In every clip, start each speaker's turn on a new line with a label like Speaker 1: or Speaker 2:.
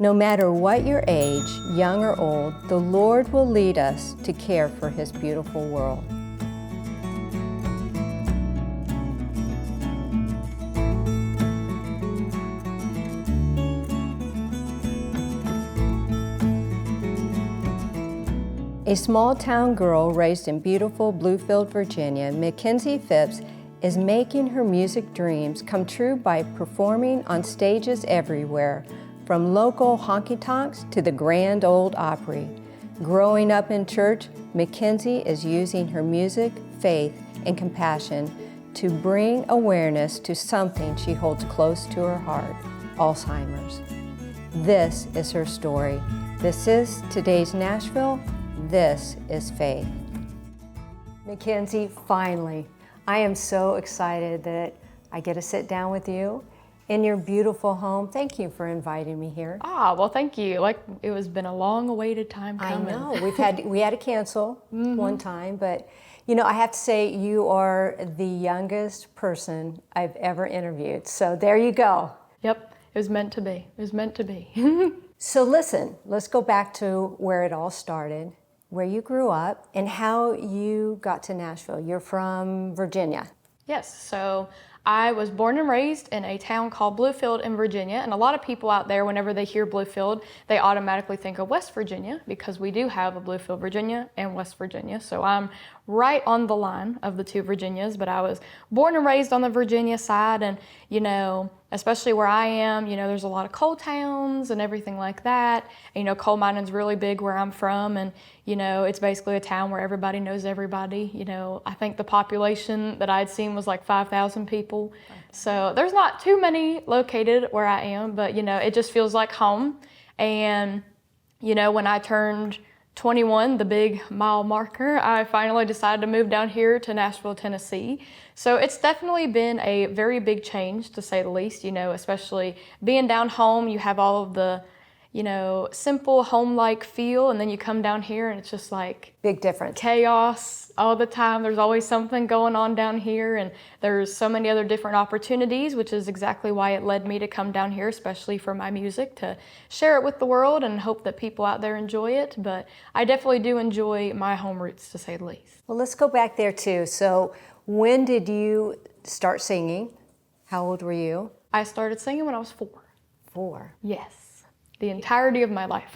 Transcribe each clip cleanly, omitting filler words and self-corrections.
Speaker 1: No matter what your age, young or old, the Lord will lead us to care for His beautiful world. A small-town girl raised in beautiful Bluefield, Virginia, Makenzie Phipps is making her music dreams come true by performing on stages everywhere, from local honky-tonks to the Grand Ole Opry. Growing up in church, Makenzie is using her music, faith, and compassion to bring awareness to something she holds close to her heart, Alzheimer's. This is her story. This is today's Nashville. This is faith. Makenzie, finally, I am so excited that I get to sit down with you in your beautiful home. Thank you for inviting me here.
Speaker 2: Well, thank you. It was been a long-awaited time coming.
Speaker 1: I know. We had to cancel one time, but I have to say you are the youngest person I've ever interviewed. So there you go.
Speaker 2: Yep, it was meant to be. It was meant to be.
Speaker 1: So listen, let's go back to where it all started, where you grew up and how you got to Nashville. You're from Virginia.
Speaker 2: Yes, so I was born and raised in a town called Bluefield in Virginia, and a lot of people out there, whenever they hear Bluefield, they automatically think of West Virginia, because we do have a Bluefield, Virginia and West Virginia. So I'm right on the line of the two Virginias, but I was born and raised on the Virginia side, and especially where I am, there's a lot of coal towns and everything like that. And, coal mining's really big where I'm from, and it's basically a town where everybody knows everybody. I think the population that I'd seen was like 5,000 people. So there's not too many located where I am, but it just feels like home. And when I turned 21, the big mile marker, I finally decided to move down here to Nashville, Tennessee. So it's definitely been a very big change, to say the least, especially being down home. You have all of the, simple home-like feel, and then you come down here and it's just like
Speaker 1: big difference.
Speaker 2: Chaos all the time. There's always something going on down here, and there's so many other different opportunities, which is exactly why it led me to come down here, especially for my music, to share it with the world and hope that people out there enjoy it. But I definitely do enjoy my home roots, to say the least.
Speaker 1: Well, let's go back there too. So when did you start singing? How old were you?
Speaker 2: I started singing when I was 4.
Speaker 1: 4?
Speaker 2: Yes. The entirety of my life.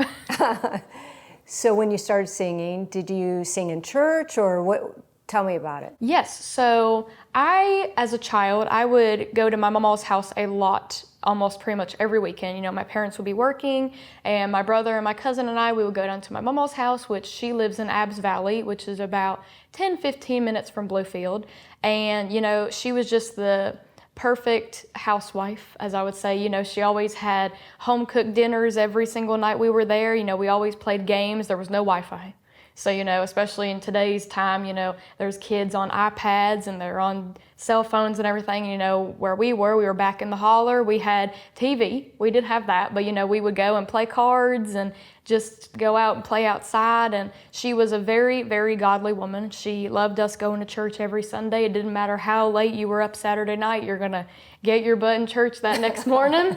Speaker 1: So when you started singing, did you sing in church, or what? Tell me about it.
Speaker 2: Yes, so as a child, I would go to my MawMaw's house a lot, almost pretty much every weekend. My parents would be working, and my brother and my cousin and we would go down to my MawMaw's house, which she lives in Abbs Valley, which is about 10-15 minutes from Bluefield. And, she was just the perfect housewife, as I would say. She always had home-cooked dinners every single night we were there. We always played games. There was no Wi-Fi. So, especially in today's time, there's kids on iPads and they're on cell phones and everything. Where we were back in the holler. We had TV. We did have that, but, we would go and play cards and just go out and play outside. And she was a very, very godly woman. She loved us going to church every Sunday. It didn't matter how late you were up Saturday night, you're going to get your butt in church that next morning.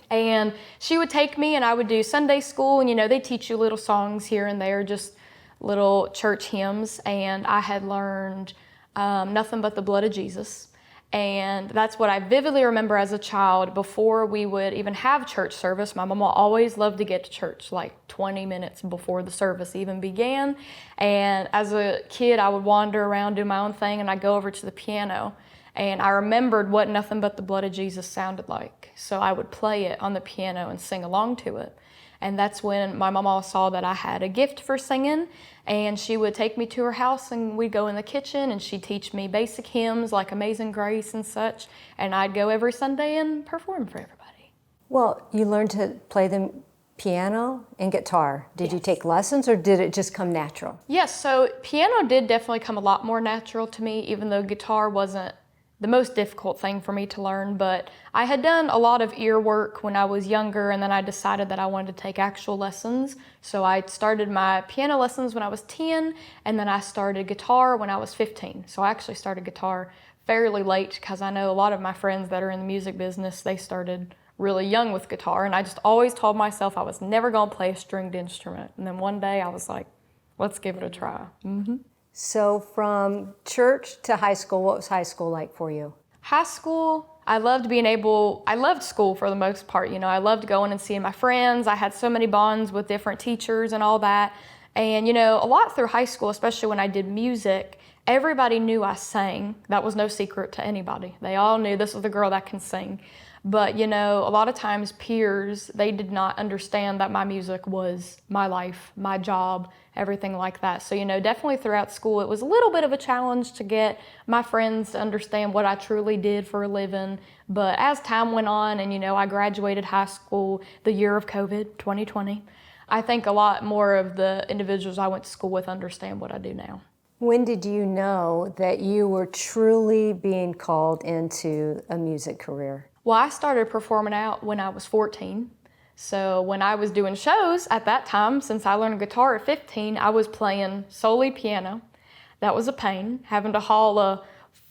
Speaker 2: And she would take me, and I would do Sunday school, and, they teach you little songs here and there, just little church hymns. And I had learned Nothing But the Blood of Jesus. And that's what I vividly remember as a child. Before we would even have church service, my mama always loved to get to church like 20 minutes before the service even began. And as a kid, I would wander around, do my own thing, and I'd go over to the piano. And I remembered what Nothing But the Blood of Jesus sounded like. So I would play it on the piano and sing along to it. And that's when my mama saw that I had a gift for singing, and she would take me to her house, and we'd go in the kitchen, and she'd teach me basic hymns like Amazing Grace and such, and I'd go every Sunday and perform for everybody.
Speaker 1: Well, you learned to play the piano and guitar. Did you take lessons, or did it just come natural?
Speaker 2: Yes, so piano did definitely come a lot more natural to me, even though guitar wasn't the most difficult thing for me to learn. But I had done a lot of ear work when I was younger, and then I decided that I wanted to take actual lessons. So I started my piano lessons when I was 10, and then I started guitar when I was 15. So I actually started guitar fairly late, because I know a lot of my friends that are in the music business, they started really young with guitar, and I just always told myself I was never gonna play a stringed instrument. And then one day I was like, let's give it a try.
Speaker 1: So from church to high school, what was high school like for you?
Speaker 2: High school, I loved school for the most part. You know, I loved going and seeing my friends. I had so many bonds with different teachers and all that. And, you know, a lot through high school, especially when I did music, everybody knew I sang. That was no secret to anybody. They all knew this was the girl that can sing. But, you know, a lot of times peers, they did not understand that my music was my life, my job, everything like that. So, you know, definitely throughout school, it was a little bit of a challenge to get my friends to understand what I truly did for a living. But as time went on and, you know, I graduated high school the year of COVID, 2020, I think a lot more of the individuals I went to school with understand what I do now.
Speaker 1: When did you know that you were truly being called into a music career?
Speaker 2: Well, I started performing out when I was 14. So when I was doing shows at that time, since I learned guitar at 15, I was playing solely piano. That was a pain, having to haul a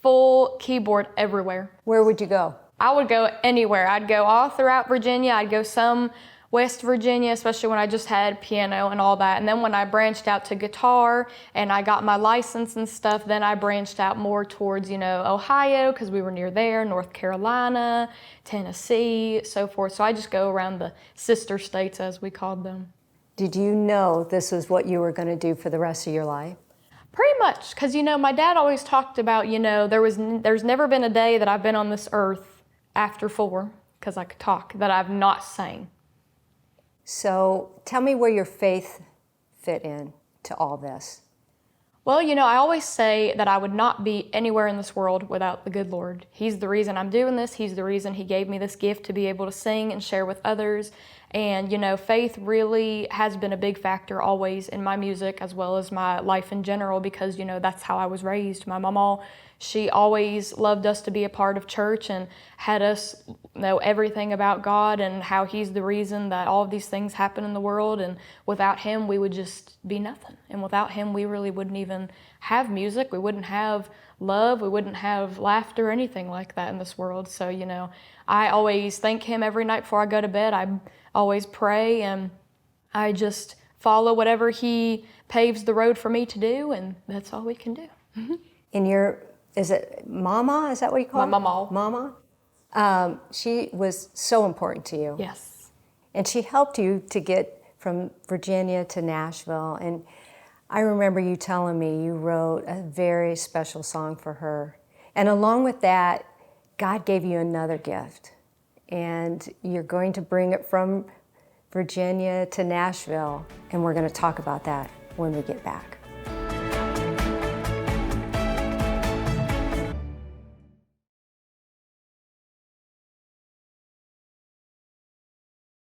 Speaker 2: full keyboard everywhere.
Speaker 1: Where would you go?
Speaker 2: I would go anywhere. I'd go all throughout Virginia. I'd go some West Virginia, especially when I just had piano and all that. And then when I branched out to guitar and I got my license and stuff, then I branched out more towards, you know, Ohio, because we were near there, North Carolina, Tennessee, so forth. So I just go around the sister states, as we called them.
Speaker 1: Did you know this was what you were going to do for the rest of your life?
Speaker 2: Pretty much, because, you know, my dad always talked about, you know, there's never been a day that I've been on this earth after 4, because I could talk, that I've not sang.
Speaker 1: So tell me where your faith fit in to all this.
Speaker 2: Well, you know, I always say that I would not be anywhere in this world without the good Lord. He's the reason I'm doing this. He's the reason He gave me this gift to be able to sing and share with others. And, you know, faith really has been a big factor always in my music as well as my life in general because, you know, that's how I was raised. My MawMaw, she always loved us to be a part of church and had us know everything about God and how He's the reason that all of these things happen in the world. And without Him, we would just be nothing. And without Him, we really wouldn't even have music. We wouldn't have love. We wouldn't have laughter or anything like that in this world. So, you know, I always thank Him every night before I go to bed. I always pray and I just follow whatever He paves the road for me to do, and that's all we can do.
Speaker 1: In your, is it MawMaw? Is that what you call it?
Speaker 2: My MawMaw.
Speaker 1: MawMaw? She was so important to you.
Speaker 2: Yes.
Speaker 1: And she helped you to get from Virginia to Nashville. And I remember you telling me you wrote a very special song for her. And along with that, God gave you another gift. And you're going to bring it from Virginia to Nashville. And we're going to talk about that when we get back.